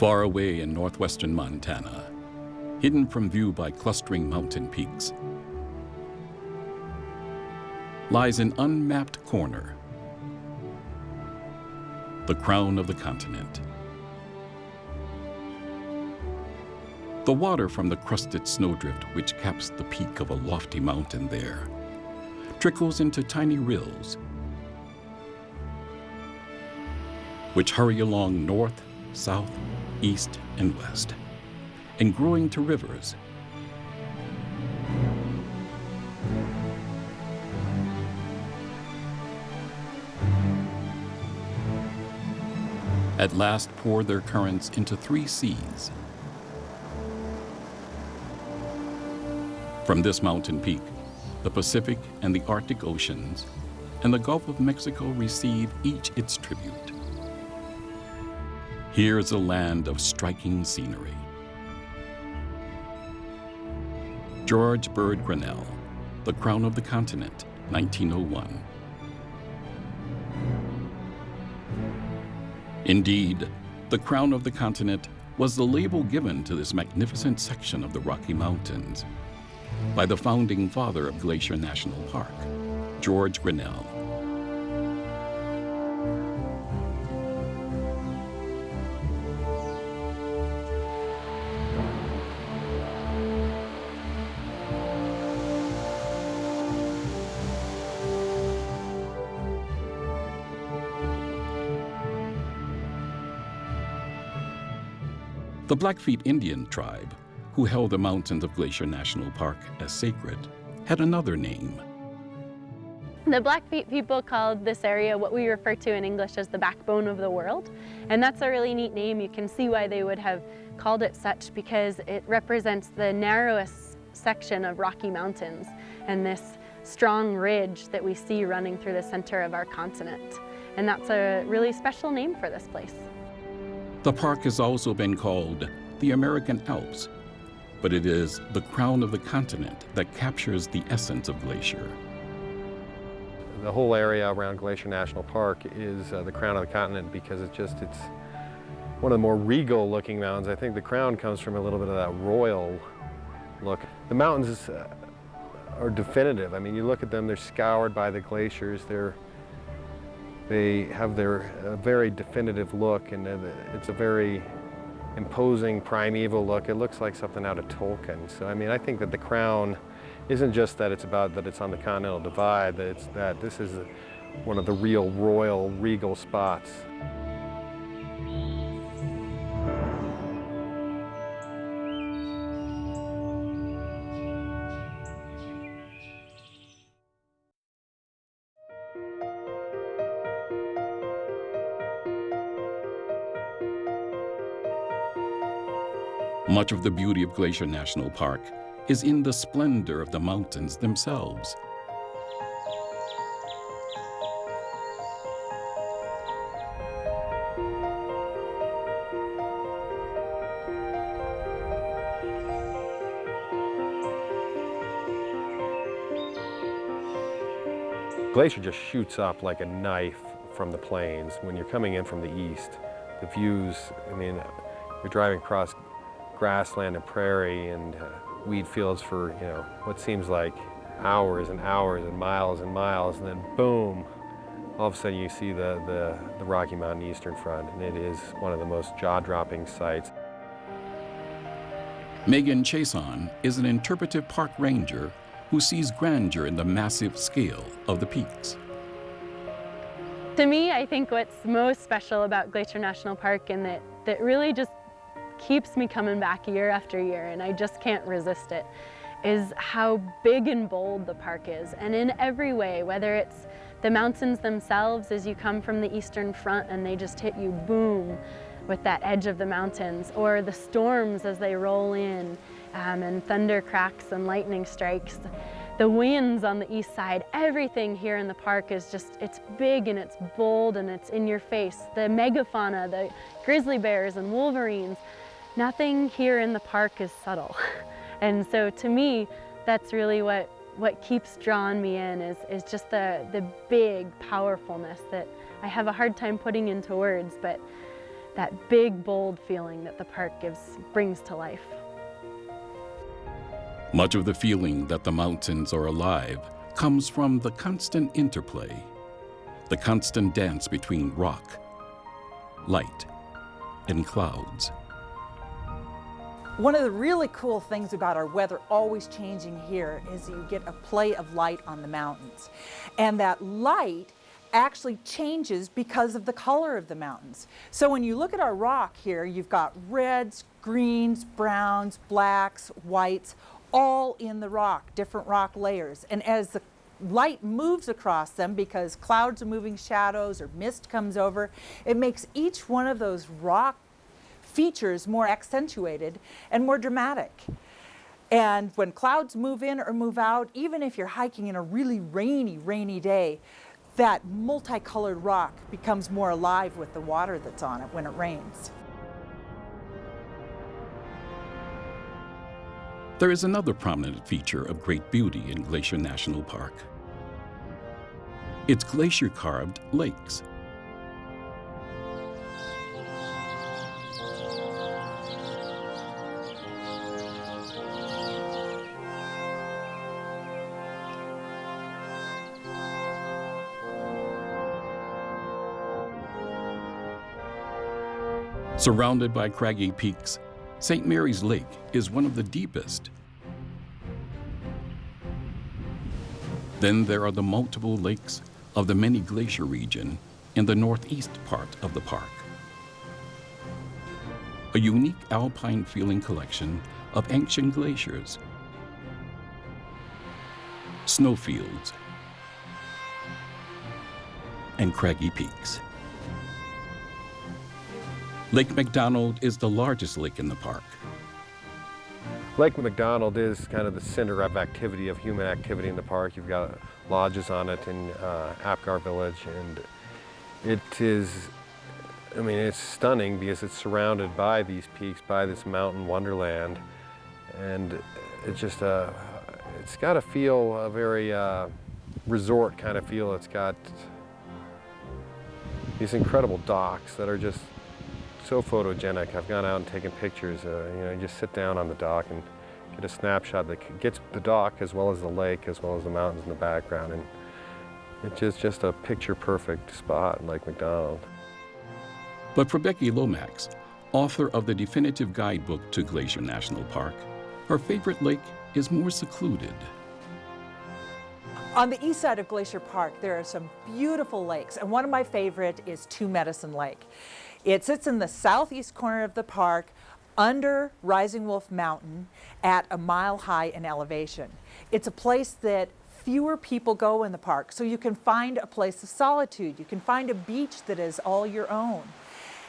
Far away in northwestern Montana, hidden from view by clustering mountain peaks, lies an unmapped corner, the crown of the continent. The water from the crusted snowdrift which caps the peak of a lofty mountain there trickles into tiny rills which hurry along north, south, east, and west, and growing to rivers. At last pour their currents into three seas. From this mountain peak, the Pacific and the Arctic Oceans and the Gulf of Mexico receive each its tribute. Here is a land of striking scenery. George Bird Grinnell, The Crown of the Continent, 1901. Indeed, the Crown of the Continent was the label given to this magnificent section of the Rocky Mountains by the founding father of Glacier National Park, George Grinnell. The Blackfeet Indian tribe, who held the mountains of Glacier National Park as sacred, had another name. The Blackfeet people called this area what we refer to in English as the backbone of the world. And that's a really neat name. You can see why they would have called it such, because it represents the narrowest section of Rocky Mountains and this strong ridge that we see running through the center of our continent. And that's a really special name for this place. The park has also been called the American Alps, but it is the crown of the continent that captures the essence of Glacier. The whole area around Glacier National Park is the crown of the continent because it's one of the more regal looking mountains. I think the crown comes from a little bit of that royal look. The mountains are definitive. I mean, you look at them, they're scoured by the glaciers. They have their very definitive look, and it's a very imposing primeval look. It looks like something out of Tolkien. So I mean, I think that the crown isn't just that it's about that it's on the Continental Divide, that it's that this is one of the real royal, regal spots. Much of the beauty of Glacier National Park is in the splendor of the mountains themselves. Glacier just shoots up like a knife from the plains. When you're coming in from the east, the views, I mean, you're driving across grassland and prairie and wheat fields for, what seems like hours and hours and miles, and then boom, all of a sudden you see the Rocky Mountain Eastern Front, and it is one of the most jaw-dropping sights. Megan Chason is an interpretive park ranger who sees grandeur in the massive scale of the peaks. To me, I think what's most special about Glacier National Park, and that really just keeps me coming back year after year, and I just can't resist it, is how big and bold the park is. And in every way, whether it's the mountains themselves as you come from the Eastern Front and they just hit you boom with that edge of the mountains, or the storms as they roll in and thunder cracks and lightning strikes. The winds on the east side, everything here in the park is just, it's big and it's bold and it's in your face. The megafauna, the grizzly bears and wolverines, nothing here in the park is subtle. And so to me, that's really what keeps drawing me in is just the big powerfulness that I have a hard time putting into words, but that big, bold feeling that the park brings to life. Much of the feeling that the mountains are alive comes from the constant interplay, the constant dance between rock, light, and clouds. One of the really cool things about our weather always changing here is you get a play of light on the mountains. And that light actually changes because of the color of the mountains. So when you look at our rock here, you've got reds, greens, browns, blacks, whites, all in the rock, different rock layers. And as the light moves across them, because clouds are moving shadows or mist comes over, it makes each one of those rock features more accentuated and more dramatic. And when clouds move in or move out, even if you're hiking in a really rainy day, that multicolored rock becomes more alive with the water that's on it when it rains. There is another prominent feature of great beauty in Glacier National Park. Its glacier-carved lakes. Surrounded by craggy peaks, St. Mary's Lake is one of the deepest. Then there are the multiple lakes of the many glacier region in the northeast part of the park. A unique alpine feeling collection of ancient glaciers, snowfields, and craggy peaks. Lake McDonald is the largest lake in the park. Lake McDonald is kind of the center of activity, of human activity in the park. You've got lodges on it in Apgar Village, and it is, I mean, it's stunning because it's surrounded by these peaks, by this mountain wonderland, and it's just it's got a feel, a very resort kind of feel. It's got these incredible docks that are just so photogenic. I've gone out and taken pictures. You just sit down on the dock and get a snapshot that gets the dock as well as the lake, as well as the mountains in the background. And it's just a picture-perfect spot, Lake McDonald. But for Becky Lomax, author of the definitive guidebook to Glacier National Park, her favorite lake is more secluded. On the east side of Glacier Park, there are some beautiful lakes, and one of my favorite is Two Medicine Lake. It sits in the southeast corner of the park under Rising Wolf Mountain at a mile high in elevation. It's a place that fewer people go in the park, so you can find a place of solitude. You can find a beach that is all your own.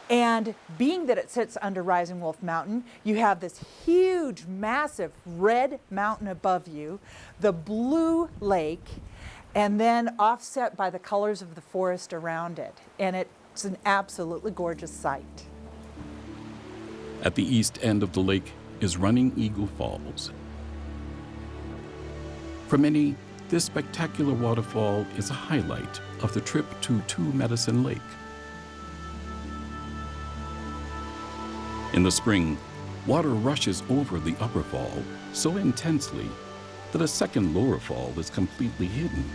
And being that it sits under Rising Wolf Mountain, you have this huge, massive red mountain above you, the blue lake, and then offset by the colors of the forest around it. And it's an absolutely gorgeous sight. At the east end of the lake is Running Eagle Falls. For many, this spectacular waterfall is a highlight of the trip to Two Medicine Lake. In the spring, water rushes over the upper fall so intensely that a second lower fall is completely hidden.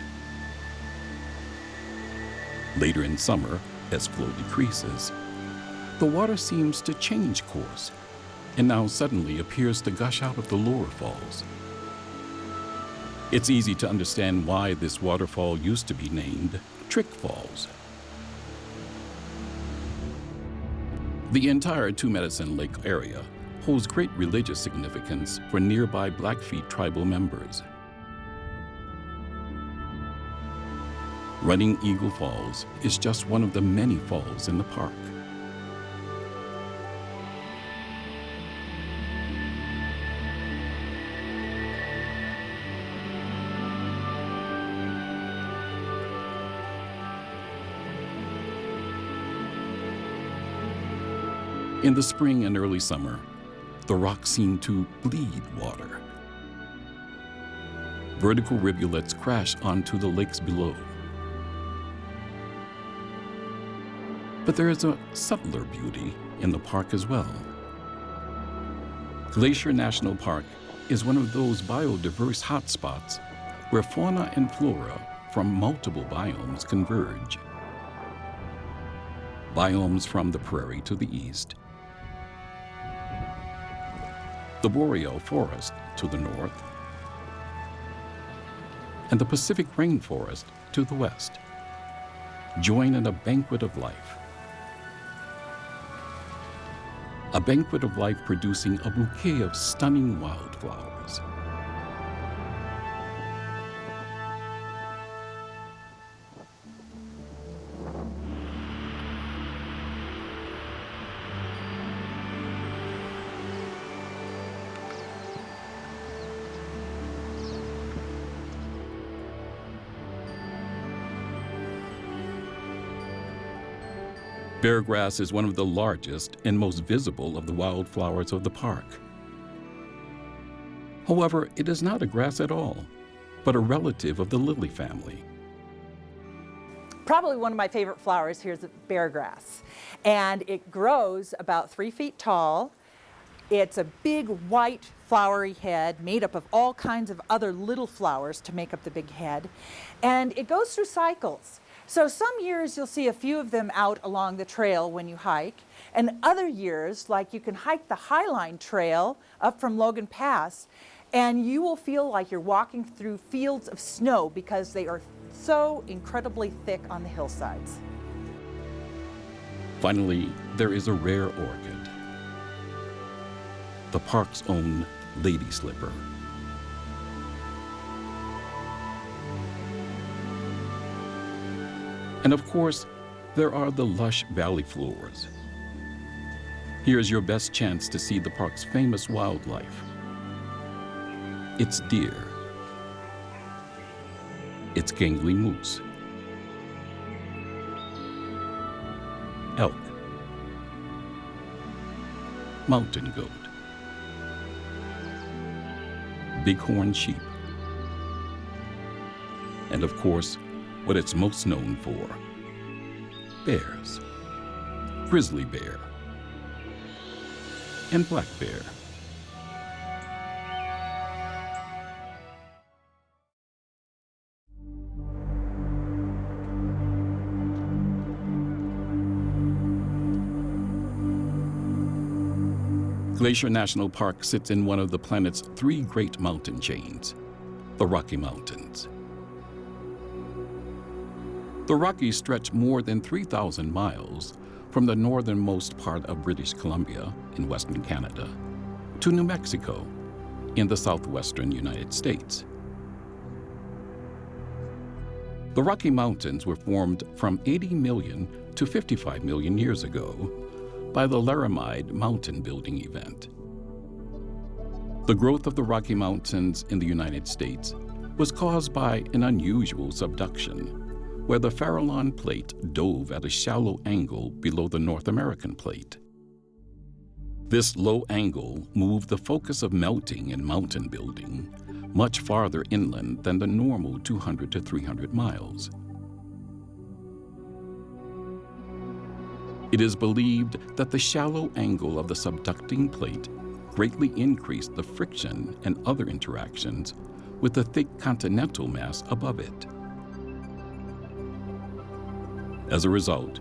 Later in summer, as flow decreases, the water seems to change course and now suddenly appears to gush out of the lower falls. It's easy to understand why this waterfall used to be named Trick Falls. The entire Two Medicine Lake area holds great religious significance for nearby Blackfeet tribal members. Running Eagle Falls is just one of the many falls in the park. In the spring and early summer, the rocks seem to bleed water. Vertical rivulets crash onto the lakes below. But there is a subtler beauty in the park as well. Glacier National Park is one of those biodiverse hotspots where fauna and flora from multiple biomes converge. Biomes from the prairie to the east, the boreal forest to the north, and the Pacific rainforest to the west join in a banquet of life. A banquet of life producing a bouquet of stunning wildflowers. Beargrass is one of the largest and most visible of the wildflowers of the park. However, it is not a grass at all, but a relative of the lily family. Probably one of my favorite flowers here is beargrass, and it grows about 3 feet tall. It's a big white flowery head made up of all kinds of other little flowers to make up the big head, and it goes through cycles. So some years you'll see a few of them out along the trail when you hike, and other years, like you can hike the Highline Trail up from Logan Pass, and you will feel like you're walking through fields of snow because they are so incredibly thick on the hillsides. Finally, there is a rare orchid, the park's own lady slipper. And of course, there are the lush valley floors. Here's your best chance to see the park's famous wildlife. It's deer. It's gangly moose. Elk. Mountain goat. Bighorn sheep. And of course, what it's most known for, bears, grizzly bear, and black bear. Glacier National Park sits in one of the planet's 3 great mountain chains, the Rocky Mountains. The Rockies stretch more than 3,000 miles from the northernmost part of British Columbia in western Canada to New Mexico in the southwestern United States. The Rocky Mountains were formed from 80 million to 55 million years ago by the Laramide mountain building event. The growth of the Rocky Mountains in the United States was caused by an unusual subduction, where the Farallon Plate dove at a shallow angle below the North American Plate. This low angle moved the focus of melting and mountain building much farther inland than the normal 200 to 300 miles. It is believed that the shallow angle of the subducting plate greatly increased the friction and other interactions with the thick continental mass above it. As a result,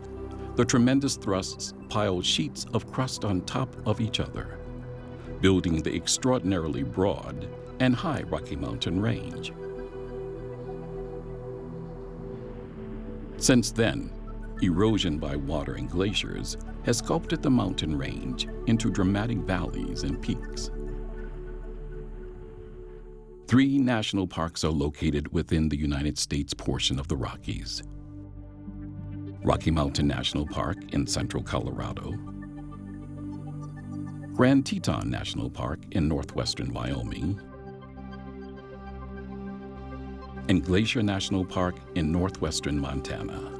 the tremendous thrusts piled sheets of crust on top of each other, building the extraordinarily broad and high Rocky Mountain range. Since then, erosion by water and glaciers has sculpted the mountain range into dramatic valleys and peaks. 3 national parks are located within the United States portion of the Rockies. Rocky Mountain National Park in central Colorado, Grand Teton National Park in northwestern Wyoming, and Glacier National Park in northwestern Montana.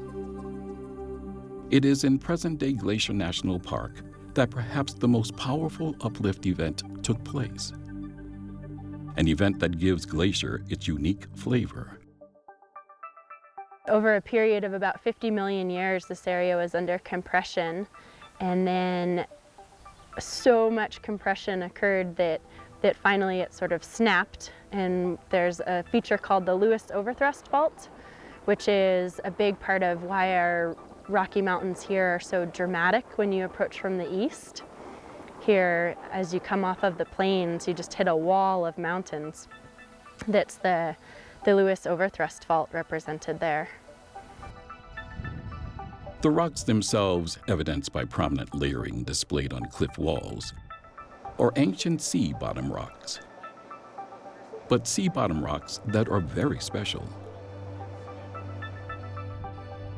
It is in present-day Glacier National Park that perhaps the most powerful uplift event took place, an event that gives Glacier its unique flavor. Over a period of about 50 million years, this area was under compression, and then so much compression occurred that finally it sort of snapped, and there's a feature called the Lewis Overthrust Fault, which is a big part of why our Rocky Mountains here are so dramatic when you approach from the east. Here, as you come off of the plains, you just hit a wall of mountains. That's the Lewis Overthrust Fault represented there. The rocks themselves, evidenced by prominent layering displayed on cliff walls, are ancient sea bottom rocks. But sea bottom rocks that are very special.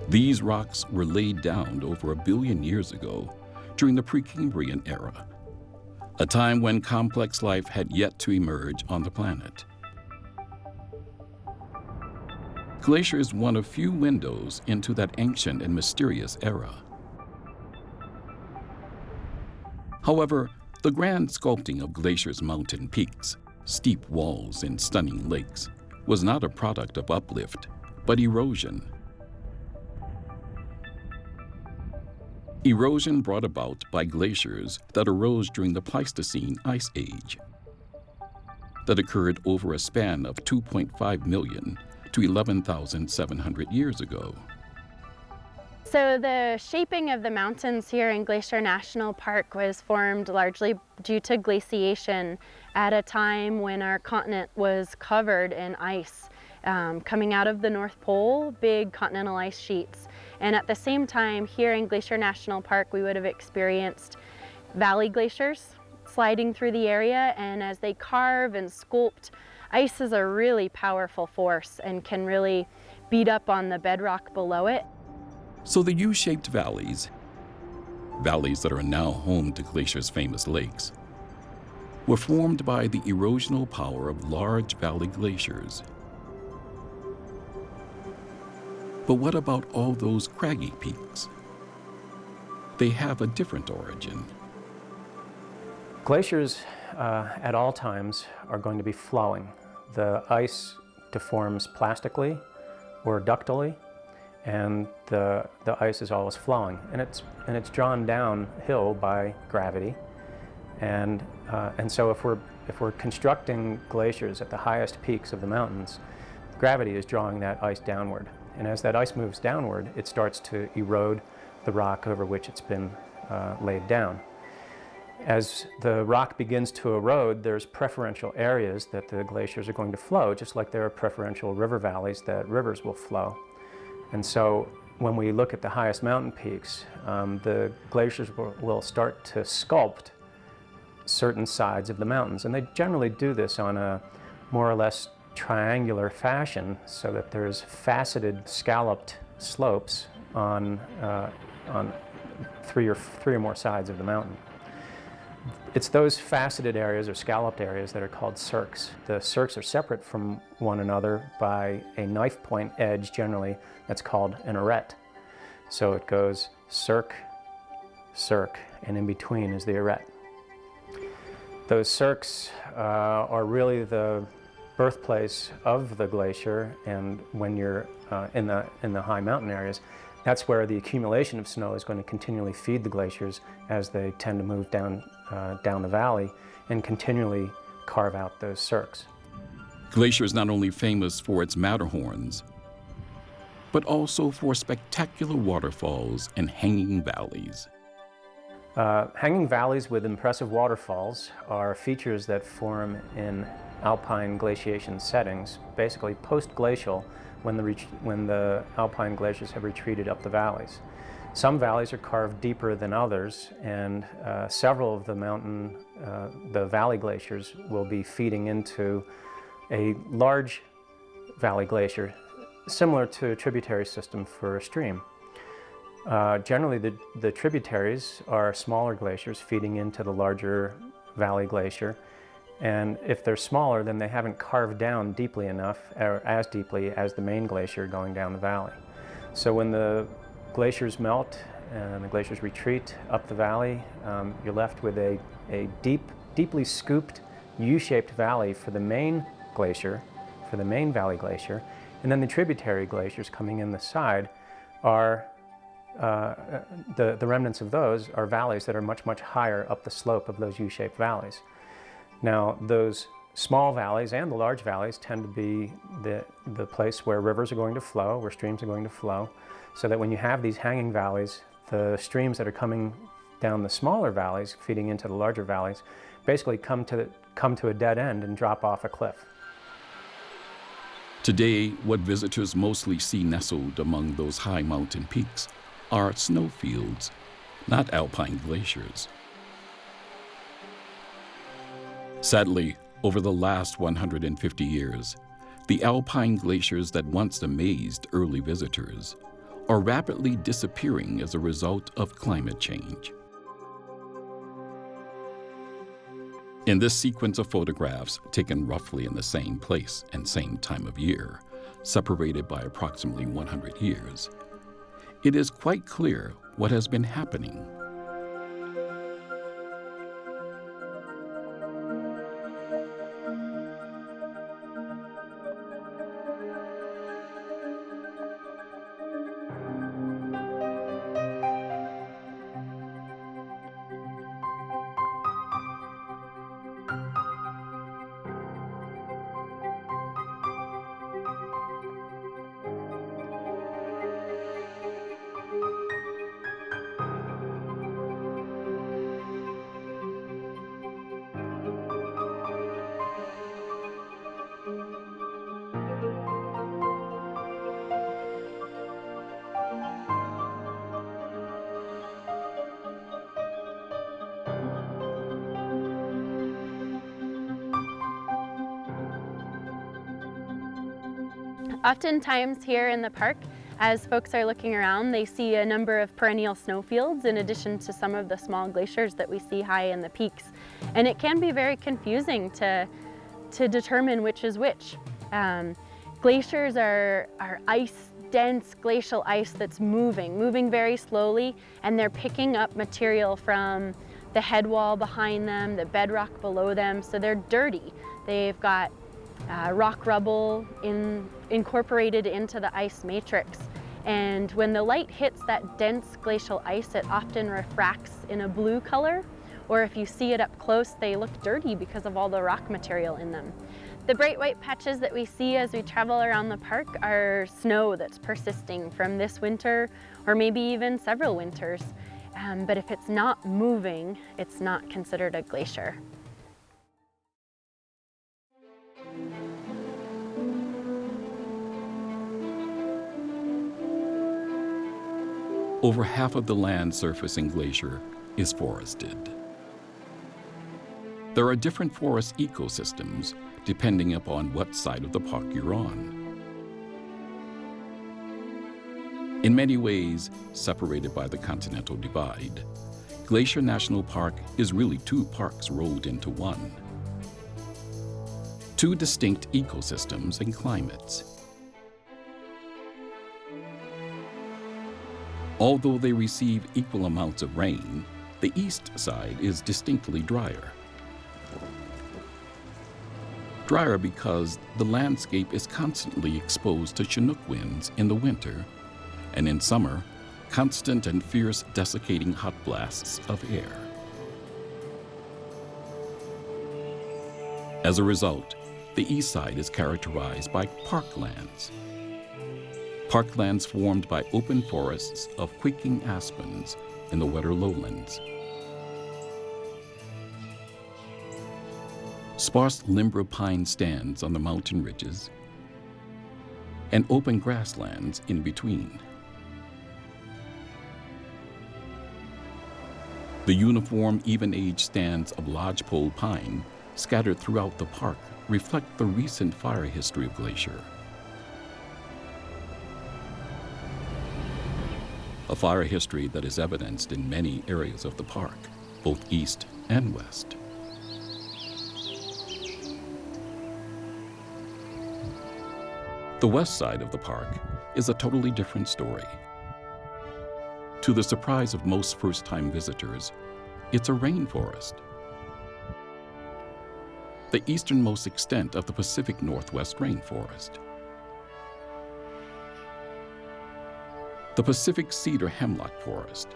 These rocks were laid down over 1 billion years ago during the Precambrian era, a time when complex life had yet to emerge on the planet. Glacier is one of few windows into that ancient and mysterious era. However, the grand sculpting of Glacier's mountain peaks, steep walls, and stunning lakes was not a product of uplift, but erosion. Erosion brought about by glaciers that arose during the Pleistocene Ice Age, that occurred over a span of 2.5 million to 11,700 years ago. So the shaping of the mountains here in Glacier National Park was formed largely due to glaciation at a time when our continent was covered in ice. Coming out of the North Pole, big continental ice sheets. And at the same time, here in Glacier National Park, we would have experienced valley glaciers sliding through the area, and as they carve and sculpt, ice is a really powerful force and can really beat up on the bedrock below it. So the U-shaped valleys that are now home to Glacier's famous lakes, were formed by the erosional power of large valley glaciers. But what about all those craggy peaks? They have a different origin. Glaciers at all times are going to be flowing. The ice deforms plastically or ductily, and the ice is always flowing, and it's drawn downhill by gravity, and so if we're constructing glaciers at the highest peaks of the mountains, gravity is drawing that ice downward, and as that ice moves downward, it starts to erode the rock over which it's been laid down. As the rock begins to erode, there's preferential areas that the glaciers are going to flow, just like there are preferential river valleys that rivers will flow. And so when we look at the highest mountain peaks, the glaciers will start to sculpt certain sides of the mountains. And they generally do this on a more or less triangular fashion so that there's faceted, scalloped slopes on three or more sides of the mountain. It's those faceted areas or scalloped areas that are called cirques. The cirques are separate from one another by a knife point edge generally that's called an arête. So it goes cirque, cirque, and in between is the arête. Those cirques are really the birthplace of the glacier, and when you're in the high mountain areas, that's where the accumulation of snow is going to continually feed the glaciers as they tend to move down the valley and continually carve out those cirques. Glacier is not only famous for its Matterhorns, but also for spectacular waterfalls and hanging valleys. Hanging valleys with impressive waterfalls are features that form in alpine glaciation settings, basically post-glacial, when the alpine glaciers have retreated up the valleys. Some valleys are carved deeper than others, and several of the valley glaciers will be feeding into a large valley glacier, similar to a tributary system for a stream. Generally, the tributaries are smaller glaciers feeding into the larger valley glacier, and if they're smaller, then they haven't carved down deeply enough, or as deeply as the main glacier going down the valley. So when the glaciers melt and the glaciers retreat up the valley, you're left with a deeply scooped U-shaped valley for the main glacier, for the main valley glacier, And then the tributary glaciers coming in the side are, the remnants of those are valleys that are much, much higher up the slope of those U-shaped valleys. Now, those small valleys and the large valleys tend to be the place where rivers are going to flow, where streams are going to flow, so that when you have these hanging valleys, the streams that are coming down the smaller valleys, feeding into the larger valleys, basically come to a dead end and drop off a cliff. Today, what visitors mostly see nestled among those high mountain peaks are snowfields, not alpine glaciers. Sadly, over the last 150 years, the alpine glaciers that once amazed early visitors are rapidly disappearing as a result of climate change. In this sequence of photographs, taken roughly in the same place and same time of year, separated by approximately 100 years, it is quite clear what has been happening. Oftentimes here in the park, as folks are looking around, they see a number of perennial snowfields in addition to some of the small glaciers that we see high in the peaks. And it can be very confusing to determine which is which. Glaciers are ice, dense glacial ice that's moving very slowly, and they're picking up material from the head wall behind them, the bedrock below them, so they're dirty. They've got rock rubble incorporated into the ice matrix. And when the light hits that dense glacial ice, it often refracts in a blue color, or if you see it up close, they look dirty because of all the rock material in them. The bright white patches that we see as we travel around the park are snow that's persisting from this winter, or maybe even several winters. But if it's not moving, it's not considered a glacier. Over half of the land surface in Glacier is forested. There are different forest ecosystems depending upon what side of the park you're on. In many ways, separated by the Continental Divide, Glacier National Park is really two parks rolled into one. Two distinct ecosystems and climates. Although they receive equal amounts of rain, the east side is distinctly drier. Drier because the landscape is constantly exposed to Chinook winds in the winter, and in summer, constant and fierce desiccating hot blasts of air. As a result, the east side is characterized by parklands. Parklands formed by open forests of quaking aspens in the wetter lowlands. Sparse limber pine stands on the mountain ridges, and open grasslands in between. The uniform, even-aged stands of lodgepole pine scattered throughout the park reflect the recent fire history of Glacier. A fire history that is evidenced in many areas of the park, both east and west. The west side of the park is a totally different story. To the surprise of most first-time visitors, it's a rainforest. The easternmost extent of the Pacific Northwest rainforest. the Pacific Cedar Hemlock Forest.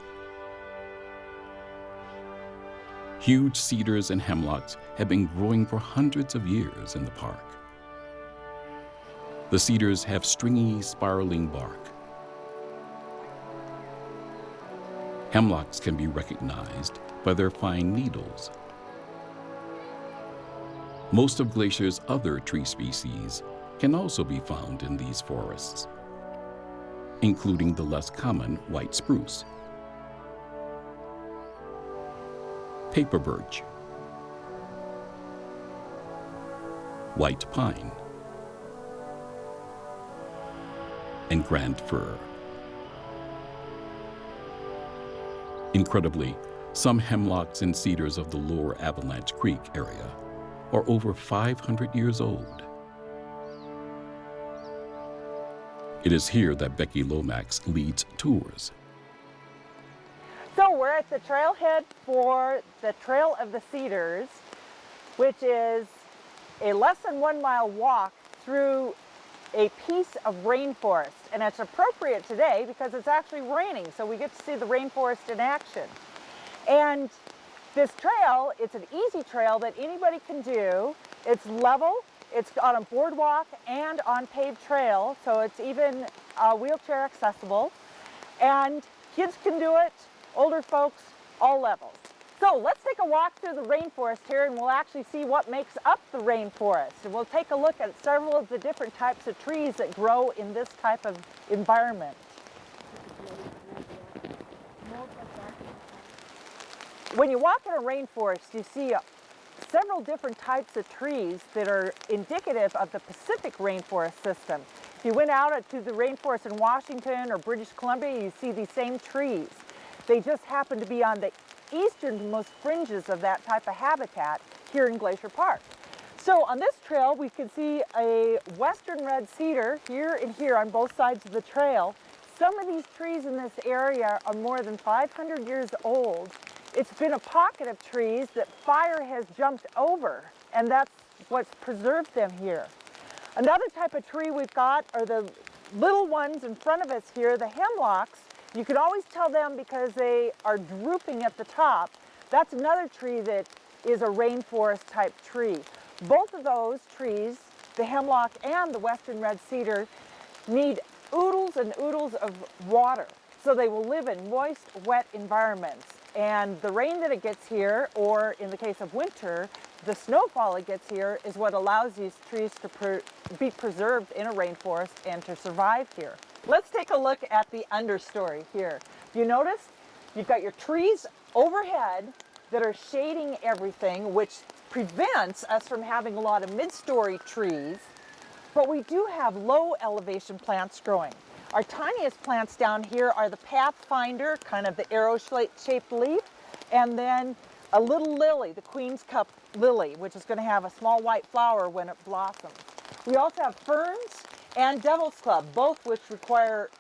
Huge cedars and hemlocks have been growing for hundreds of years in the park. The cedars have stringy, spiraling bark. Hemlocks can be recognized by their fine needles. Most of Glacier's other tree species can also be found in these forests, including the less common white spruce, paper birch, white pine, and grand fir. Incredibly, some hemlocks and cedars of the lower Avalanche Creek area are over 500 years old. It is here that Becky Lomax leads tours. So we're at the trailhead for the Trail of the Cedars, which is a less than 1 mile walk through a piece of rainforest. And it's appropriate today because it's actually raining, so we get to see the rainforest in action. And this trail, it's an easy trail that anybody can do. It's level, it's on a boardwalk and on paved trail, so it's even wheelchair accessible. And kids can do it, older folks, all levels. So let's take a walk through the rainforest here and we'll actually see what makes up the rainforest. And we'll take a look at several of the different types of trees that grow in this type of environment. When you walk in a rainforest, you see several different types of trees that are indicative of the Pacific rainforest system. If you went out to the rainforest in Washington or British Columbia, you see these same trees. They just happen to be on the easternmost fringes of that type of habitat here in Glacier Park. So on this trail, we can see a western red cedar here and here on both sides of the trail. Some of these trees in this area are more than 500 years old. It's been a pocket of trees that fire has jumped over, and that's what's preserved them here. Another type of tree we've got are the little ones in front of us here, the hemlocks. You can always tell them because they are drooping at the top. That's another tree that is a rainforest type tree. Both of those trees, the hemlock and the western red cedar, need oodles and oodles of water. So they will live in moist, wet environments. And the rain that it gets here, or in the case of winter, the snowfall it gets here is what allows these trees to be preserved in a rainforest and to survive here. Let's take a look at the understory here. You notice you've got your trees overhead that are shading everything, which prevents us from having a lot of mid-story trees, but we do have low elevation plants growing. Our tiniest plants down here are the Pathfinder, kind of the arrow-shaped leaf, and then a little lily, the Queen's Cup lily, which is going to have a small white flower when it blossoms. We also have ferns and Devil's Club, both which require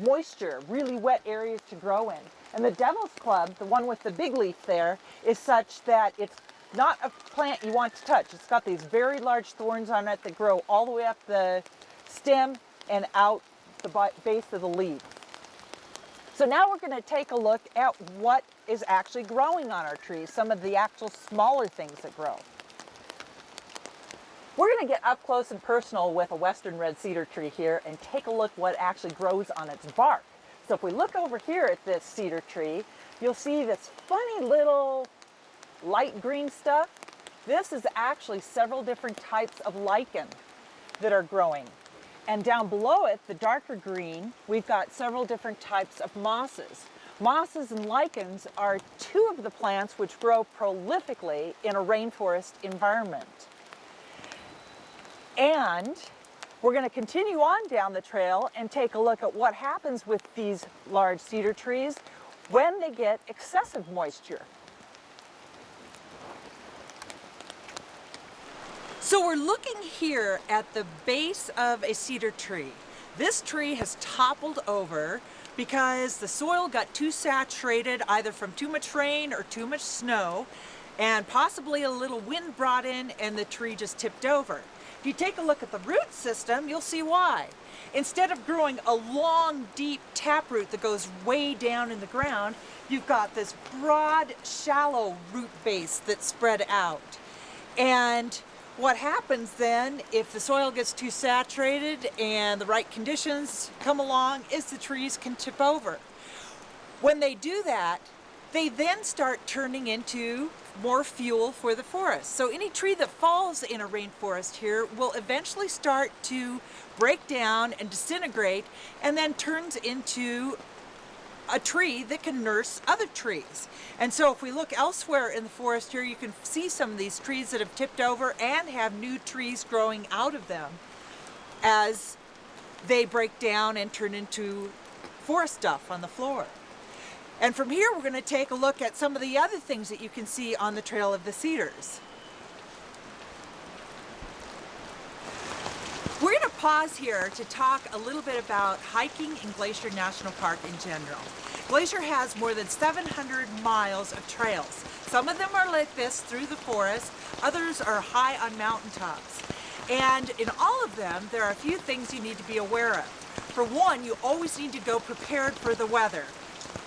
moisture, really wet areas to grow in. And the Devil's Club, the one with the big leaf there, is such that it's not a plant you want to touch. It's got these very large thorns on it that grow all the way up the stem and out the base of the leaf. So now we're going to take a look at what is actually growing on our trees, some of the actual smaller things that grow. We're going to get up close and personal with a western red cedar tree here and take a look what actually grows on its bark. So if we look over here at this cedar tree, you'll see this funny little light green stuff. This is actually several different types of lichen that are growing. And down below it, the darker green, we've got several different types of mosses. Mosses and lichens are two of the plants which grow prolifically in a rainforest environment. And we're going to continue on down the trail and take a look at what happens with these large cedar trees when they get excessive moisture. So we're looking here at the base of a cedar tree. This tree has toppled over because the soil got too saturated, either from too much rain or too much snow, and possibly a little wind brought in and the tree just tipped over. If you take a look at the root system, you'll see why. Instead of growing a long, deep taproot that goes way down in the ground, you've got this broad, shallow root base that's spread out. And what happens then, if the soil gets too saturated and the right conditions come along, is the trees can tip over. When they do that, they then start turning into more fuel for the forest. So any tree that falls in a rainforest here will eventually start to break down and disintegrate, and then turns into a tree that can nurse other trees. And so if we look elsewhere in the forest here, you can see some of these trees that have tipped over and have new trees growing out of them as they break down and turn into forest stuff on the floor. And from here, we're going to take a look at some of the other things that you can see on the Trail of the Cedars. We're going to pause here to talk a little bit about hiking in Glacier National Park in general. Glacier has more than 700 miles of trails. Some of them are like this through the forest, others are high on mountaintops. And in all of them, there are a few things you need to be aware of. For one, you always need to go prepared for the weather.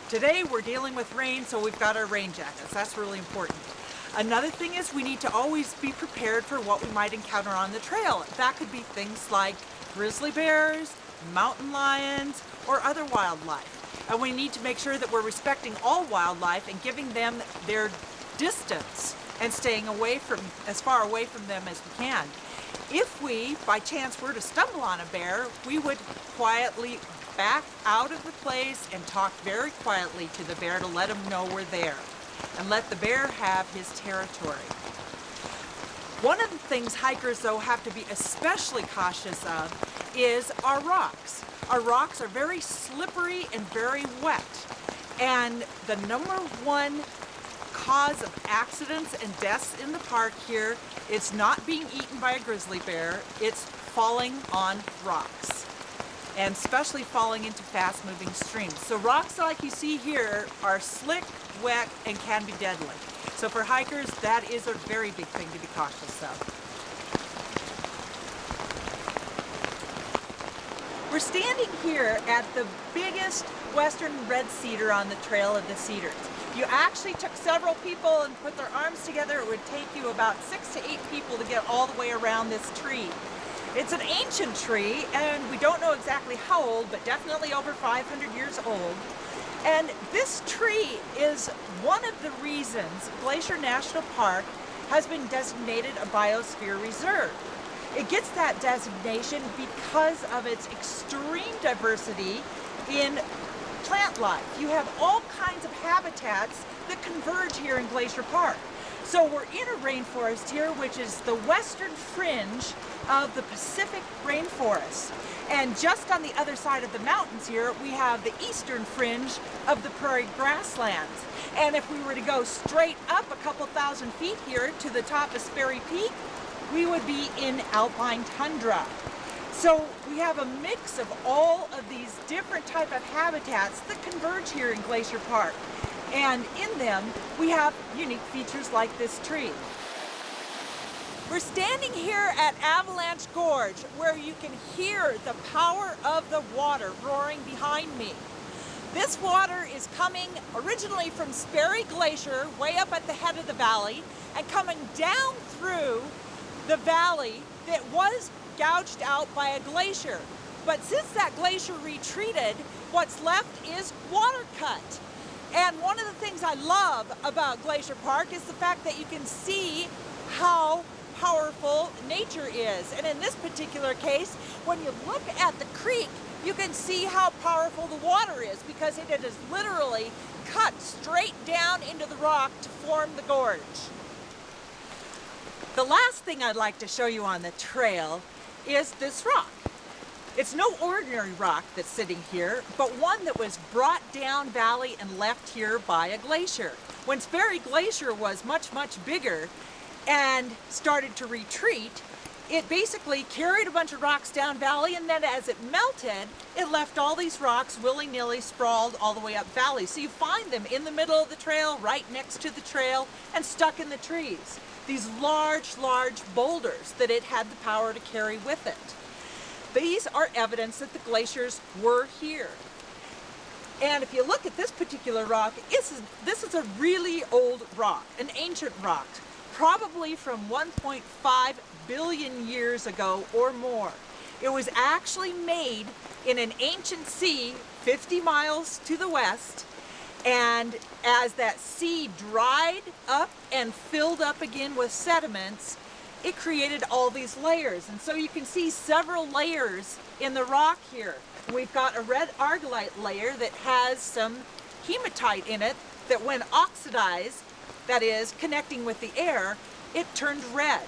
Today we're dealing with rain, so we've got our rain jackets. That's really important. Another thing is we need to always be prepared for what we might encounter on the trail. That could be things like grizzly bears, mountain lions, or other wildlife. And we need to make sure that we're respecting all wildlife and giving them their distance and staying away from, as far away from them as we can. If we, by chance, were to stumble on a bear, we would quietly back out of the place and talk very quietly to the bear to let him know we're there and let the bear have his territory. One of the things hikers, though, have to be especially cautious of is our rocks. Our rocks are very slippery and very wet, and the number one cause of accidents and deaths in the park here is not being eaten by a grizzly bear, it's falling on rocks, and especially falling into fast-moving streams. So rocks like you see here are slick, wet, and can be deadly. So for hikers, that is a very big thing to be cautious of. We're standing here at the biggest western red cedar on the Trail of the Cedars. If you actually took several people and put their arms together, it would take you about 6 to 8 people to get all the way around this tree. It's an ancient tree, and we don't know exactly how old, but definitely over 500 years old. And this tree is one of the reasons Glacier National Park has been designated a biosphere reserve. It gets that designation because of its extreme diversity in plant life. You have all kinds of habitats that converge here in Glacier Park. So we're in a rainforest here, which is the western fringe of the Pacific rainforest. And just on the other side of the mountains here, we have the eastern fringe of the prairie grasslands. And if we were to go straight up a couple thousand feet here to the top of Sperry Peak, we would be in alpine tundra. So we have a mix of all of these different type of habitats that converge here in Glacier Park. And in them, we have unique features like this tree. We're standing here at Avalanche Gorge, where you can hear the power of the water roaring behind me. This water is coming originally from Sperry Glacier, way up at the head of the valley, and coming down through the valley that was gouged out by a glacier. But since that glacier retreated, what's left is water cut. And one of the things I love about Glacier Park is the fact that you can see how powerful nature is. And in this particular case, when you look at the creek, you can see how powerful the water is, because it is literally cut straight down into the rock to form the gorge. The last thing I'd like to show you on the trail is this rock. It's no ordinary rock that's sitting here, but one that was brought down valley and left here by a glacier. When Sperry Glacier was much, much bigger and started to retreat, it basically carried a bunch of rocks down valley, and then as it melted, it left all these rocks willy-nilly sprawled all the way up valley. So you find them in the middle of the trail, right next to the trail, and stuck in the trees. These large, large boulders that it had the power to carry with it. These are evidence that the glaciers were here. And if you look at this particular rock, this is a really old rock, an ancient rock, probably from 1.5 billion years ago or more. It was actually made in an ancient sea 50 miles to the west, and as that sea dried up and filled up again with sediments, it created all these layers. And so you can see several layers in the rock here. We've got a red argillite layer that has some hematite in it that when oxidized, that is, connecting with the air, it turned red.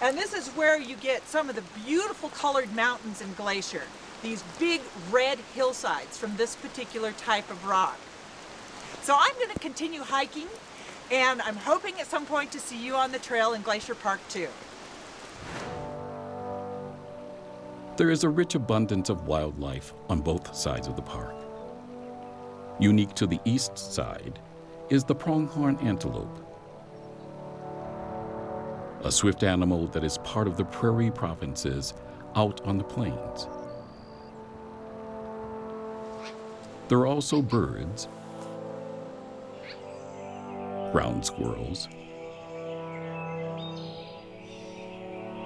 And this is where you get some of the beautiful colored mountains in Glacier, these big red hillsides from this particular type of rock. So I'm going to continue hiking, and I'm hoping at some point to see you on the trail in Glacier Park too. There is a rich abundance of wildlife on both sides of the park. Unique to the east side is the pronghorn antelope, a swift animal that is part of the prairie provinces out on the plains. There are also birds, ground squirrels,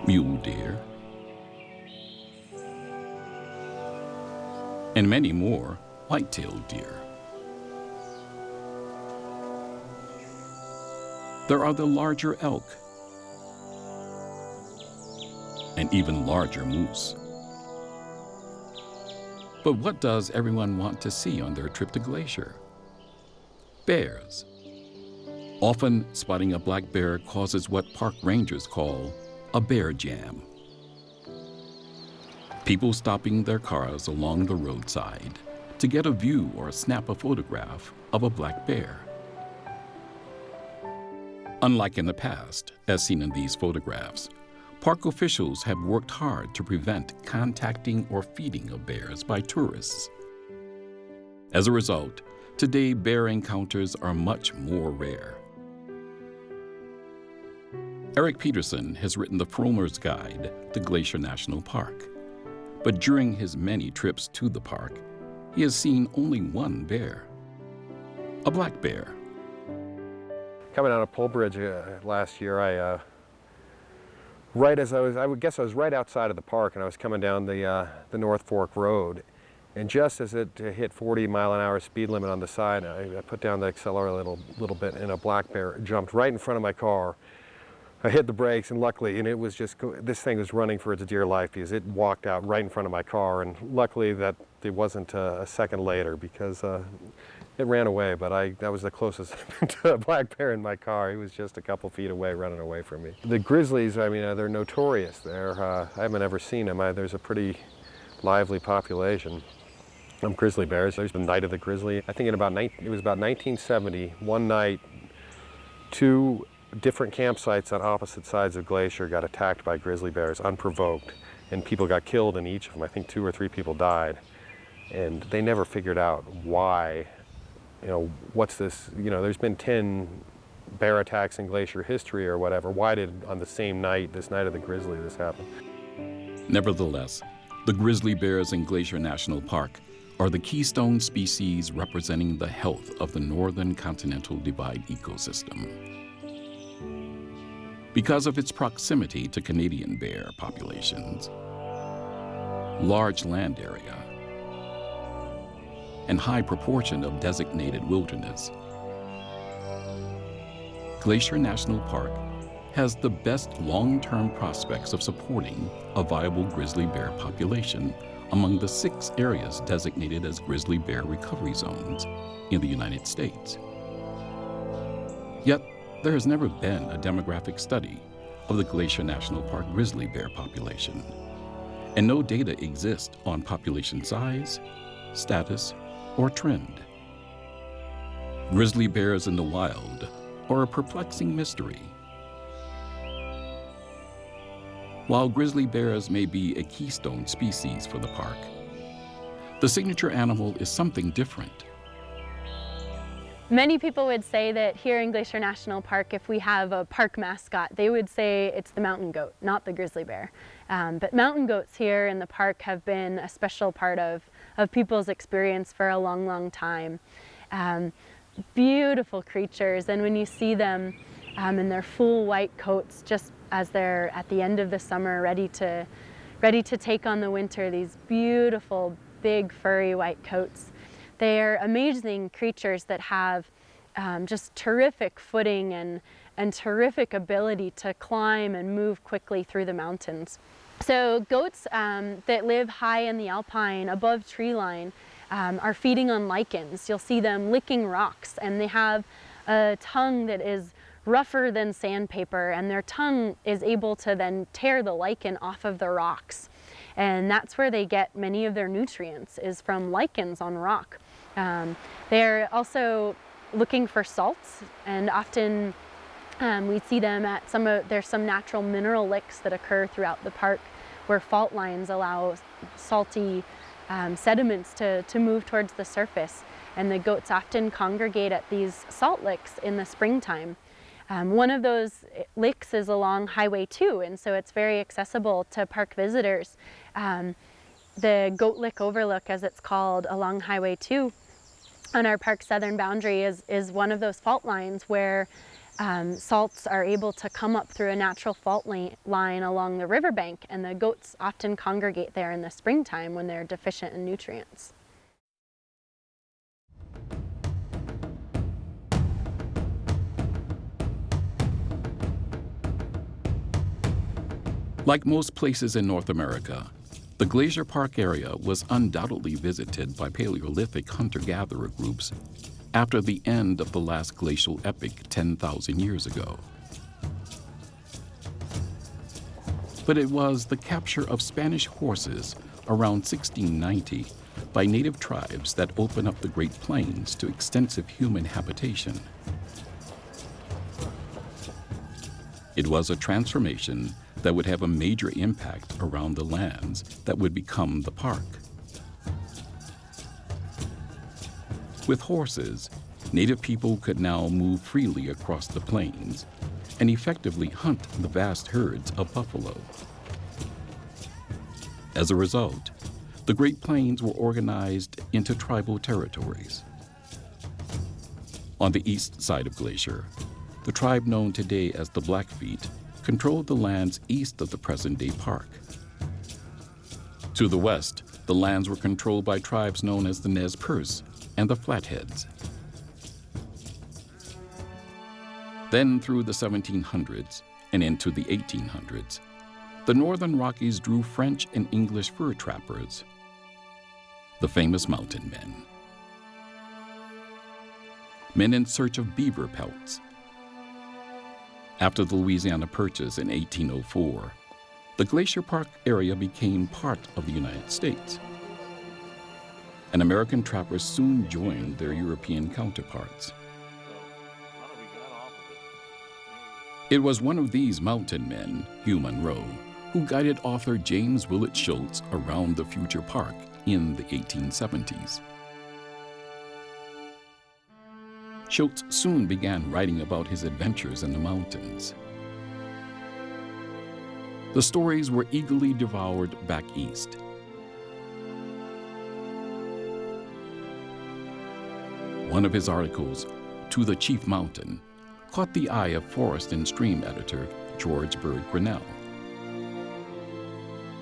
mule deer, and many more white-tailed deer. There are the larger elk and even larger moose. But what does everyone want to see on their trip to Glacier? Bears. Often, spotting a black bear causes what park rangers call a bear jam. People stopping their cars along the roadside to get a view or snap a photograph of a black bear. Unlike in the past, as seen in these photographs, park officials have worked hard to prevent contacting or feeding of bears by tourists. As a result, today bear encounters are much more rare. Eric Peterson has written the Frommer's Guide to Glacier National Park. But during his many trips to the park, he has seen only one bear, a black bear. Coming out of Pole Bridge last year, I would guess I was right outside of the park, and I was coming down the North Fork Road. And just as it hit 40-mile-an-hour speed limit on the side, I put down the accelerator a little bit, and a black bear jumped right in front of my car. I hit the brakes, and luckily, and it was just, this thing was running for its dear life because it walked out right in front of my car, and luckily that it wasn't a second later because it ran away, but that was the closest to a black bear in my car. He was just a couple feet away running away from me. The grizzlies, I mean, they're notorious. I haven't ever seen them. There's a pretty lively population of grizzly bears. There's the night of the grizzly. I think it was about 1970, one night, 2 different campsites on opposite sides of Glacier got attacked by grizzly bears unprovoked, and people got killed in each of them. I think 2 or 3 people died, and they never figured out why. What's this? There's been 10 bear attacks in Glacier history or whatever. Why did on the same night, this night of the grizzly, this happen? Nevertheless, the grizzly bears in Glacier National Park are the keystone species representing the health of the northern continental divide ecosystem. Because of its proximity to Canadian bear populations, large land area, and high proportion of designated wilderness, Glacier National Park has the best long-term prospects of supporting a viable grizzly bear population among the 6 areas designated as grizzly bear recovery zones in the United States. Yet, there has never been a demographic study of the Glacier National Park grizzly bear population, and no data exist on population size, status, or trend. Grizzly bears in the wild are a perplexing mystery. while grizzly bears may be a keystone species for the park, the signature animal is something different. Many people would say that here in Glacier National Park, if we have a park mascot, they would say it's the mountain goat, not the grizzly bear. But mountain goats here in the park have been a special part of people's experience for a long, long time. Beautiful creatures, and when you see them in their full white coats, just as they're at the end of the summer, ready to take on the winter, these beautiful, big, furry white coats. They're amazing creatures that have just terrific footing and terrific ability to climb and move quickly through the mountains. So goats that live high in the alpine above tree line are feeding on lichens. You'll see them licking rocks, and they have a tongue that is rougher than sandpaper, and their tongue is able to then tear the lichen off of the rocks. And that's where they get many of their nutrients, is from lichens on rock. They're also looking for salts, and often we see them at there's some natural mineral licks that occur throughout the park where fault lines allow salty sediments to move towards the surface. And the goats often congregate at these salt licks in the springtime. One of those licks is along Highway 2, and so it's very accessible to park visitors. The Goat Lick Overlook, as it's called, along Highway 2 on our park's southern boundary is one of those fault lines where salts are able to come up through a natural fault line along the riverbank, and the goats often congregate there in the springtime when they're deficient in nutrients. Like most places in North America, the Glacier Park area was undoubtedly visited by Paleolithic hunter-gatherer groups after the end of the last glacial epoch 10,000 years ago. But it was the capture of Spanish horses around 1690 by native tribes that opened up the Great Plains to extensive human habitation. It was a transformation that would have a major impact around the lands that would become the park. With horses, native people could now move freely across the plains and effectively hunt the vast herds of buffalo. As a result, the Great Plains were organized into tribal territories. On the east side of Glacier, the tribe known today as the Blackfeet controlled the lands east of the present-day park. To the west, the lands were controlled by tribes known as the Nez Perce and the Flatheads. Then through the 1700s and into the 1800s, the Northern Rockies drew French and English fur trappers, the famous mountain men. Men in search of beaver pelts. After the Louisiana Purchase in 1804, the Glacier Park area became part of the United States. And American trappers soon joined their European counterparts. It was one of these mountain men, Hugh Monroe, who guided author James Willett Schultz around the future park in the 1870s. Schultz soon began writing about his adventures in the mountains. The stories were eagerly devoured back east. One of his articles, To the Chief Mountain, caught the eye of forest and stream editor George Bird Grinnell.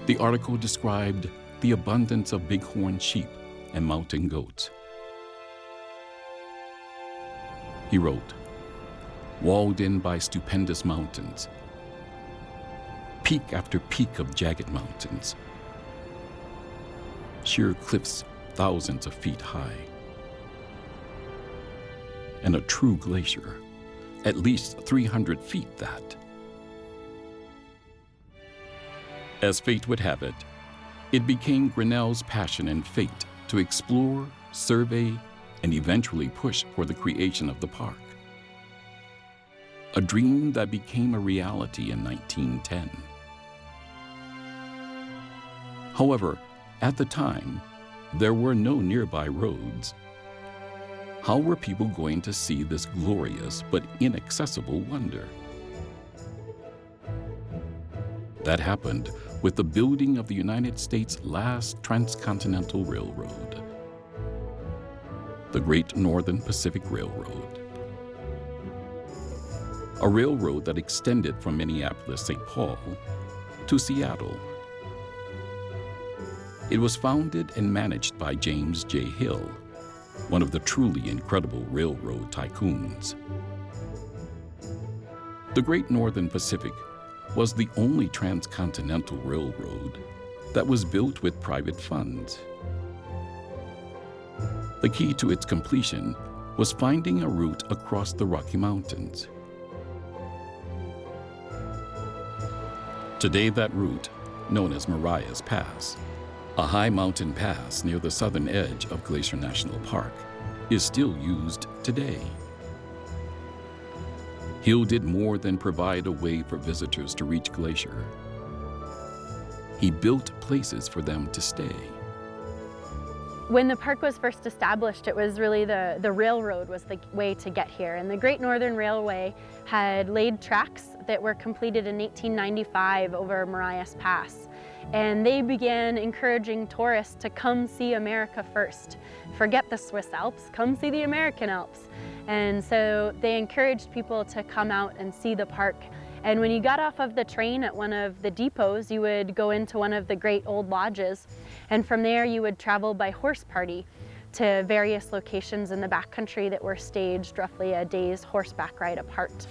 The article described the abundance of bighorn sheep and mountain goats. He wrote, walled in by stupendous mountains, peak after peak of jagged mountains, sheer cliffs thousands of feet high, and a true glacier, at least 300 feet that. As fate would have it, it became Grinnell's passion and fate to explore, survey, and eventually push for the creation of the park. A dream that became a reality in 1910. However, at the time, there were no nearby roads. How were people going to see this glorious but inaccessible wonder? That happened with the building of the United States' last transcontinental railroad, the Great Northern Pacific Railroad. A railroad that extended from Minneapolis-St. Paul to Seattle. It was founded and managed by James J. Hill, one of the truly incredible railroad tycoons. The Great Northern Pacific was the only transcontinental railroad that was built with private funds. The key to its completion was finding a route across the Rocky Mountains. Today, that route, known as Marias Pass, a high mountain pass near the southern edge of Glacier National Park, is still used today. Hill did more than provide a way for visitors to reach Glacier. He built places for them to stay. When the park was first established, it was really the railroad was the way to get here. And the Great Northern Railway had laid tracks that were completed in 1895 over Marias Pass. And they began encouraging tourists to come see America first. Forget the Swiss Alps, come see the American Alps. And so they encouraged people to come out and see the park. And when you got off of the train at one of the depots, you would go into one of the great old lodges. And from there, you would travel by horse party to various locations in the backcountry that were staged roughly a day's horseback ride apart.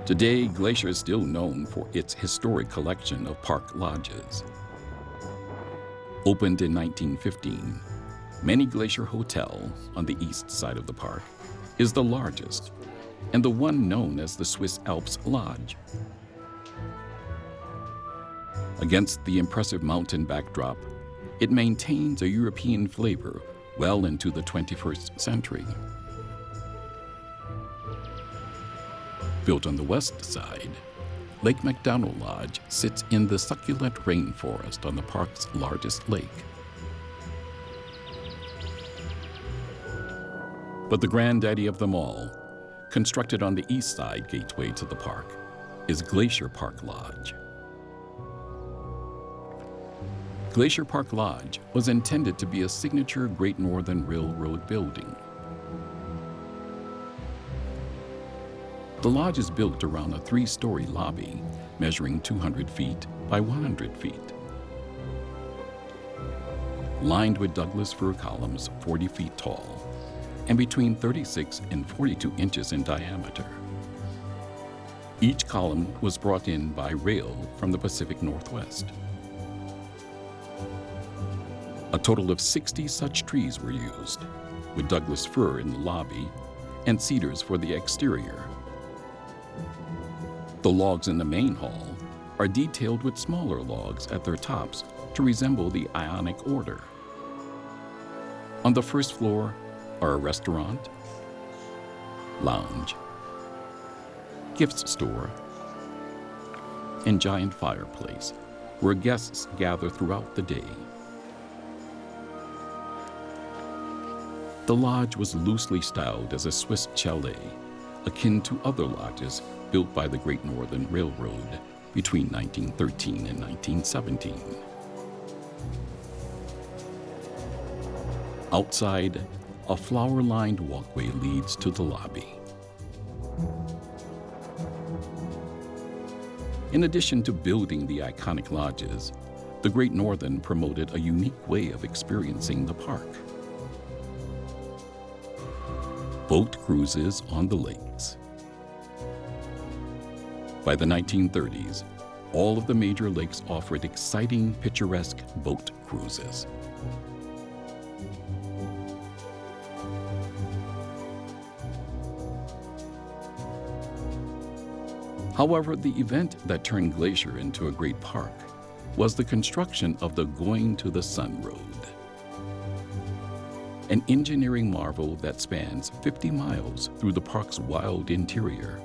Today, Glacier is still known for its historic collection of park lodges. Opened in 1915, Many Glacier Hotel on the east side of the park is the largest and the one known as the Swiss Alps Lodge. Against the impressive mountain backdrop, it maintains a European flavor well into the 21st century. Built on the west side, Lake McDonald Lodge sits in the succulent rainforest on the park's largest lake. But the granddaddy of them all, constructed on the east side gateway to the park, is Glacier Park Lodge. Glacier Park Lodge was intended to be a signature Great Northern Railroad building. The lodge is built around a 3-story lobby measuring 200 feet by 100 feet. Lined with Douglas fir columns 40 feet tall and between 36 and 42 inches in diameter. Each column was brought in by rail from the Pacific Northwest. A total of 60 such trees were used, with Douglas fir in the lobby and cedars for the exterior. The logs in the main hall are detailed with smaller logs at their tops to resemble the Ionic order. On the first floor are a restaurant, lounge, gift store, and giant fireplace where guests gather throughout the day. The lodge was loosely styled as a Swiss chalet, akin to other lodges built by the Great Northern Railroad between 1913 and 1917. Outside, a flower-lined walkway leads to the lobby. In addition to building the iconic lodges, the Great Northern promoted a unique way of experiencing the park. Boat cruises on the lakes. By the 1930s, all of the major lakes offered exciting, picturesque boat cruises. However, the event that turned Glacier into a great park was the construction of the Going to the Sun Road, an engineering marvel that spans 50 miles through the park's wild interior.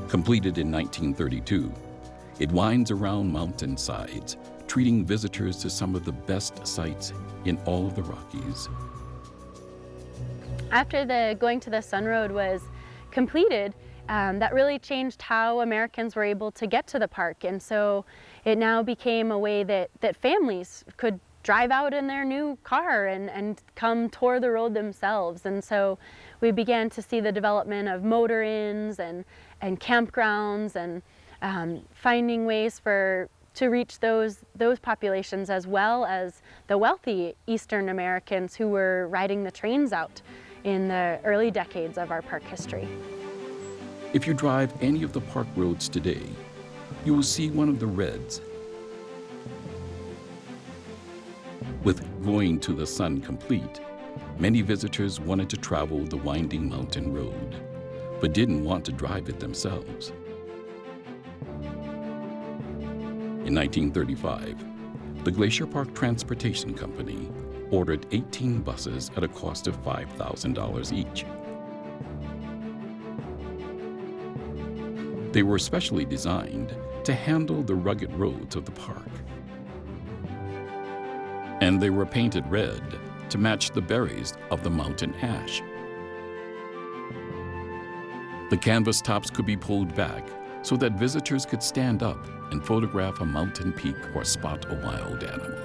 Completed in 1932, it winds around mountain sides treating visitors to some of the best sights in all of the Rockies. After the Going to the Sun Road was completed, that really changed how Americans were able to get to the park. And so it now became a way that families could drive out in their new car and come tour the road themselves. And so we began to see the development of motor inns and campgrounds and finding ways to reach those populations, as well as the wealthy Eastern Americans who were riding the trains out in the early decades of our park history. If you drive any of the park roads today, you will see one of the reds. With Going to the Sun complete, many visitors wanted to travel the winding mountain road, but didn't want to drive it themselves. In 1935, the Glacier Park Transportation Company ordered 18 buses at a cost of $5,000 each. They were specially designed to handle the rugged roads of the park. And they were painted red to match the berries of the mountain ash. The canvas tops could be pulled back so that visitors could stand up and photograph a mountain peak or spot a wild animal.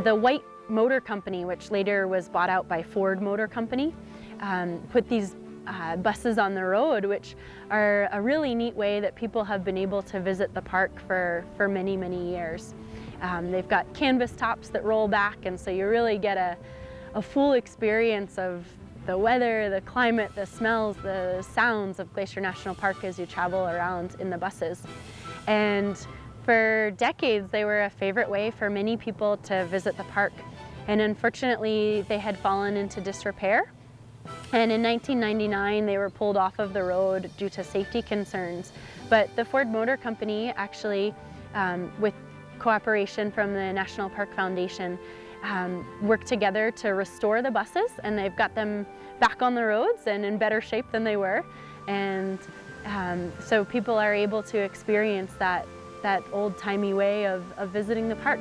The White Motor Company, which later was bought out by Ford Motor Company, put these buses on the road, which are a really neat way that people have been able to visit the park for many, many years. They've got canvas tops that roll back, and so you really get a full experience of the weather, the climate, the smells, the sounds of Glacier National Park as you travel around in the buses. And for decades, they were a favorite way for many people to visit the park. And unfortunately, they had fallen into disrepair. And in 1999, they were pulled off of the road due to safety concerns. But the Ford Motor Company actually, with cooperation from the National Park Foundation, worked together to restore the buses, and they've got them back on the roads and in better shape than they were. And so people are able to experience that old-timey way of visiting the park.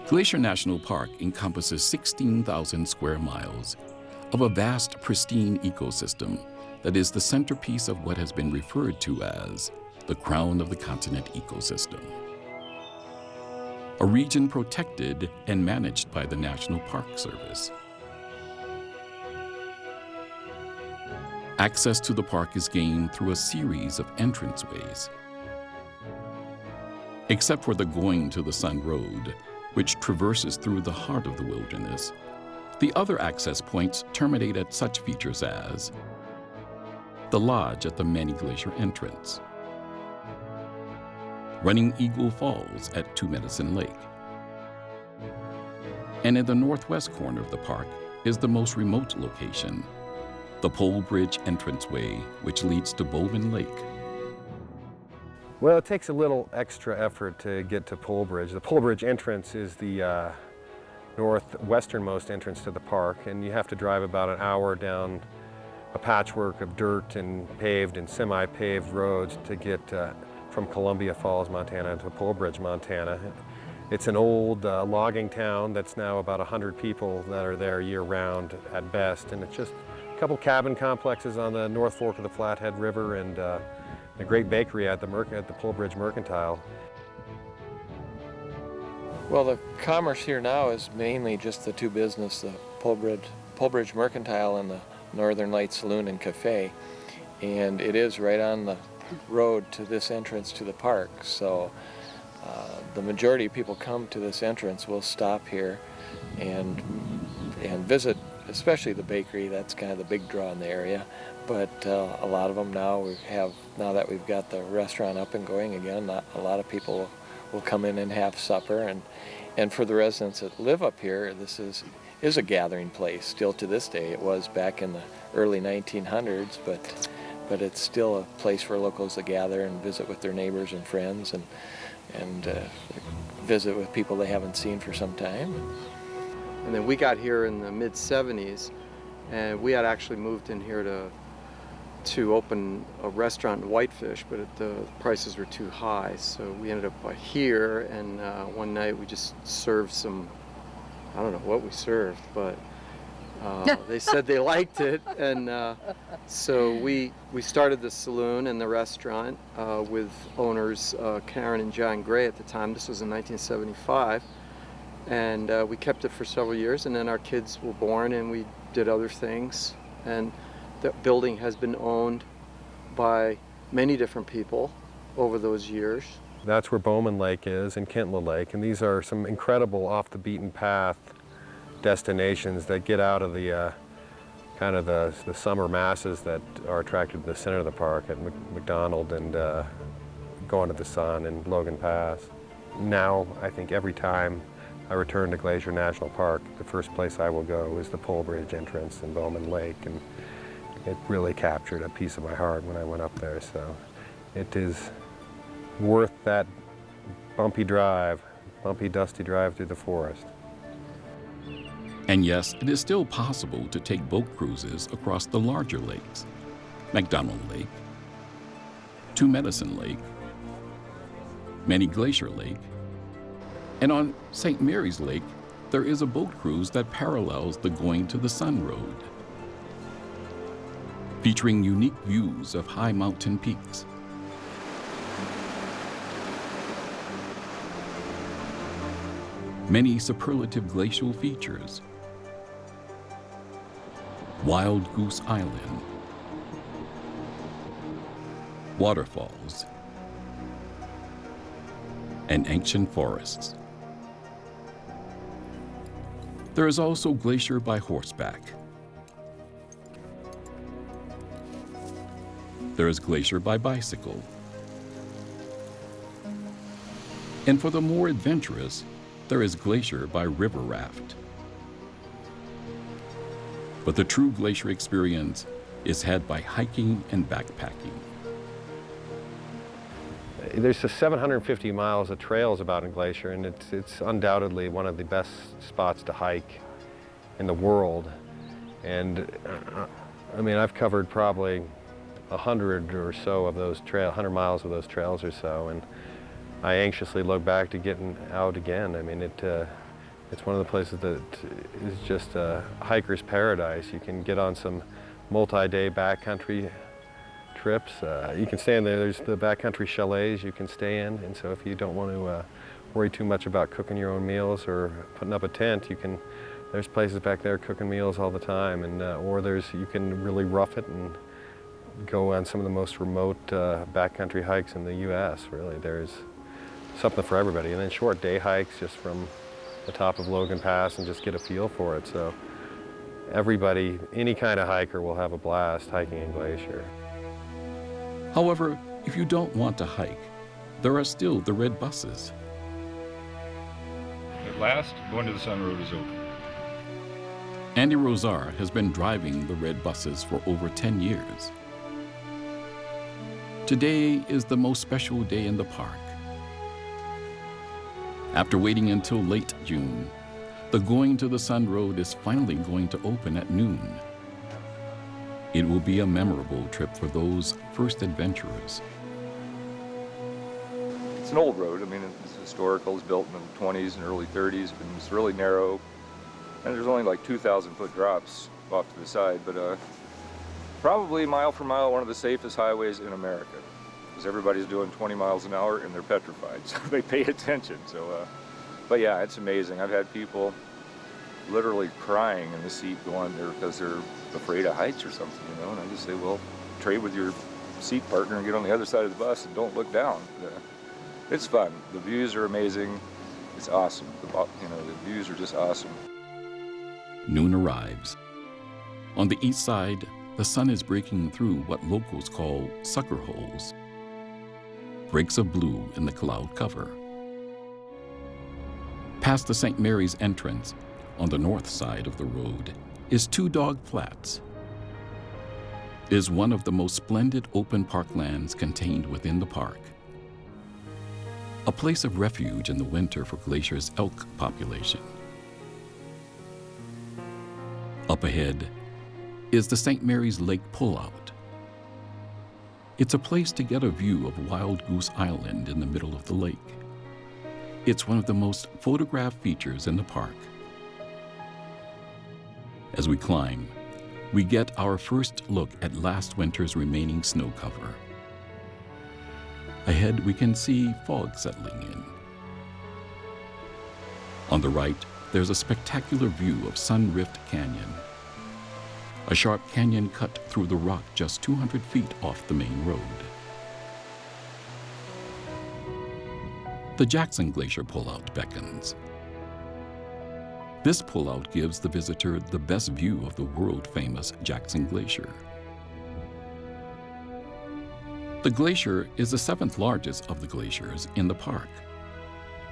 Glacier National Park encompasses 16,000 square miles of a vast, pristine ecosystem that is the centerpiece of what has been referred to as the crown of the continent ecosystem. A region protected and managed by the National Park Service. Access to the park is gained through a series of entranceways. Except for the Going to the Sun Road, which traverses through the heart of the wilderness, the other access points terminate at such features as the lodge at the Many Glacier entrance, Running Eagle Falls at Two Medicine Lake, and in the northwest corner of the park is the most remote location, the Pole Bridge entranceway, which leads to Bowman Lake. Well, it takes a little extra effort to get to Pole Bridge. The Pole Bridge entrance is the northwesternmost entrance to the park, and you have to drive about an hour down a patchwork of dirt and paved and semi-paved roads to get from Columbia Falls, Montana to Pole Bridge, Montana. It's an old logging town that's now about 100 people that are there year-round at best, and it's just a couple cabin complexes on the North Fork of the Flathead River and the great bakery at the Pole Bridge Mercantile. Well, the commerce here now is mainly just the two business, the Pole Bridge Mercantile and the Northern Light Saloon and Cafe. And it is right on the road to this entrance to the park. So the majority of people come to this entrance will stop here and visit, especially the bakery. That's kind of the big draw in the area. But a lot of them now now that we've got the restaurant up and going again, a lot of people will come in and have supper. And for the residents that live up here, this is a gathering place still to this day. It was back in the early 1900s, but it's still a place for locals to gather and visit with their neighbors and friends and visit with people they haven't seen for some time. And then we got here in the mid-70s, and we had actually moved in here to open a restaurant in Whitefish, but the prices were too high, so we ended up here, and one night we just served some, I don't know what we served, but they said they liked it, and so we started the saloon and the restaurant with owners Karen and John Gray at the time. This was in 1975, and we kept it for several years, and then our kids were born and we did other things, and the building has been owned by many different people over those years. That's where Bowman Lake is and Kintla Lake, and these are some incredible off the beaten path destinations that get out of the kind of the summer masses that are attracted to the center of the park at McDonald and going to the Sun and Logan Pass. Now, I think every time I return to Glacier National Park, the first place I will go is the Pole Bridge entrance in Bowman Lake, and it really captured a piece of my heart when I went up there, so it is worth that bumpy, dusty drive through the forest. And yes, it is still possible to take boat cruises across the larger lakes, McDonald Lake, Two Medicine Lake, Many Glacier Lake, and on St. Mary's Lake, there is a boat cruise that parallels the Going to the Sun Road, featuring unique views of high mountain peaks. Many superlative glacial features, Wild Goose Island, waterfalls, and ancient forests. There is also Glacier by horseback. There is Glacier by bicycle. And for the more adventurous, there is Glacier by river raft. But the true glacier experience is had by hiking and backpacking. There's 750 miles of trails about in Glacier, and it's undoubtedly one of the best spots to hike in the world. And I mean, I've covered probably 100 or so of those 100 miles of those trails or so, and I anxiously look back to getting out again. I mean, it's one of the places that is just a hiker's paradise. You can get on some multi-day backcountry trips. You can stay in there. There's the backcountry chalets you can stay in, and so if you don't want to worry too much about cooking your own meals or putting up a tent, there's places back there cooking meals all the time, and or you can really rough it and go on some of the most remote backcountry hikes in the U.S. Really, there's something for everybody. And then short day hikes just from the top of Logan Pass and just get a feel for it. So everybody, any kind of hiker will have a blast hiking in Glacier. However, if you don't want to hike, there are still the red buses. At last, Going to the Sun Road is open. Andy Rosar has been driving the red buses for over 10 years. Today is the most special day in the park. After waiting until late June, the Going to the Sun Road is finally going to open at noon. It will be a memorable trip for those first adventurers. It's an old road. I mean, it's historical. It was built in the 20s and early 30s, but it's really narrow. And there's only like 2,000-foot drops off to the side, but probably mile for mile one of the safest highways in America. Because everybody's doing 20 miles an hour and they're petrified, so they pay attention. So, but yeah, it's amazing. I've had people literally crying in the seat going there because they're afraid of heights or something, you know. And I just say, well, trade with your seat partner and get on the other side of the bus and don't look down. It's fun. The views are amazing. It's awesome. The views are just awesome. Noon arrives. On the east side, the sun is breaking through what locals call sucker holes. Breaks of blue in the cloud cover. Past the St. Mary's entrance, on the north side of the road, is Two Dog Flats. It is one of the most splendid open parklands contained within the park. a place of refuge in the winter for Glacier's elk population. Up ahead is the St. Mary's Lake Pullout. It's a place to get a view of Wild Goose Island in the middle of the lake. It's one of the most photographed features in the park. As we climb, we get our first look at last winter's remaining snow cover. Ahead, we can see fog settling in. On the right, there's a spectacular view of Sun Rift Canyon, a sharp canyon cut through the rock just 200 feet off the main road. The Jackson Glacier Pullout beckons. This pullout gives the visitor the best view of the world-famous Jackson Glacier. The glacier is the seventh largest of the glaciers in the park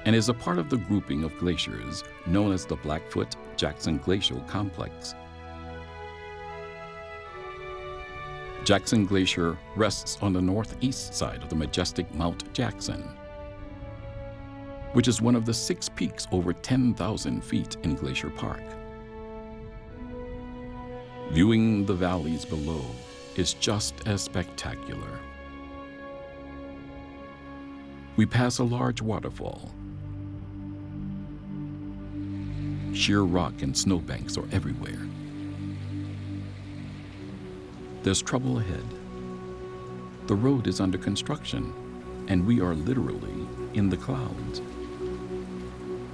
and is a part of the grouping of glaciers known as the Blackfoot-Jackson Glacial Complex. Jackson Glacier rests on the northeast side of the majestic Mount Jackson, which is one of the 6 peaks over 10,000 feet in Glacier Park. Viewing the valleys below is just as spectacular. We pass a large waterfall. Sheer rock and snowbanks are everywhere. There's trouble ahead. The road is under construction, and we are literally in the clouds.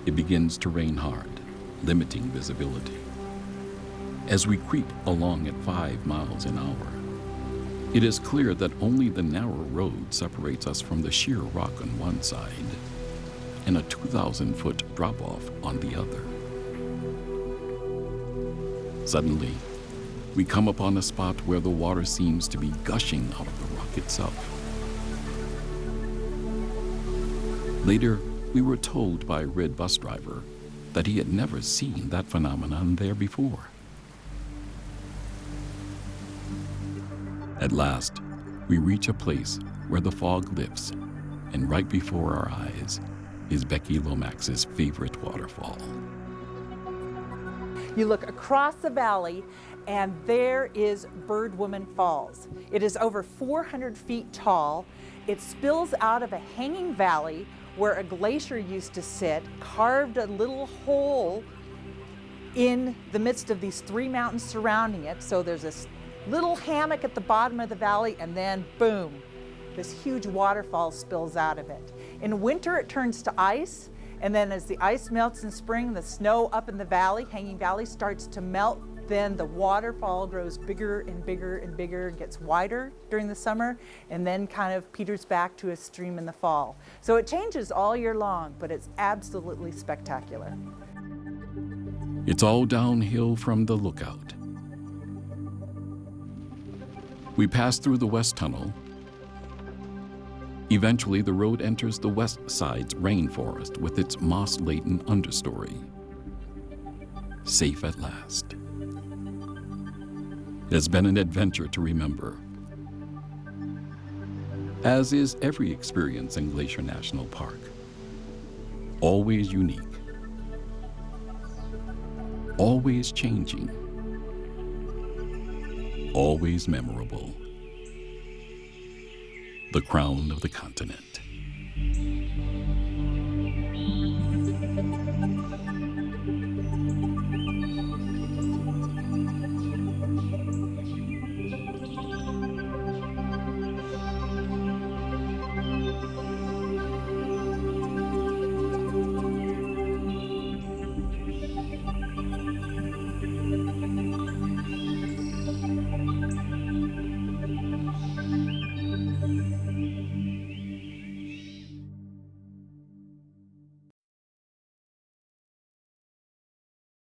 It begins to rain hard, limiting visibility. As we creep along at 5 miles an hour, it is clear that only the narrow road separates us from the sheer rock on one side and a 2,000-foot drop-off on the other. Suddenly, we come upon a spot where the water seems to be gushing out of the rock itself. Later, we were told by a red bus driver that he had never seen that phenomenon there before. At last, we reach a place where the fog lifts, and right before our eyes is Becky Lomax's favorite waterfall. You look across the valley, and there is Bird Woman Falls. It is over 400 feet tall. It spills out of a hanging valley where a glacier used to sit, carved a little hole in the midst of these 3 mountains surrounding it. So there's this little hammock at the bottom of the valley, and then boom, this huge waterfall spills out of it. In winter, it turns to ice, and then as the ice melts in spring, the snow up in the valley, hanging valley, starts to melt. Then the waterfall grows bigger and bigger and bigger, gets wider during the summer, and then kind of peters back to a stream in the fall. So it changes all year long, but it's absolutely spectacular. It's all downhill from the lookout. We pass through the West Tunnel. Eventually, the road enters the west side's rainforest with its moss-laden understory. Safe at last. It has been an adventure to remember, as is every experience in Glacier National Park. Always unique, always changing, always memorable. The crown of the continent.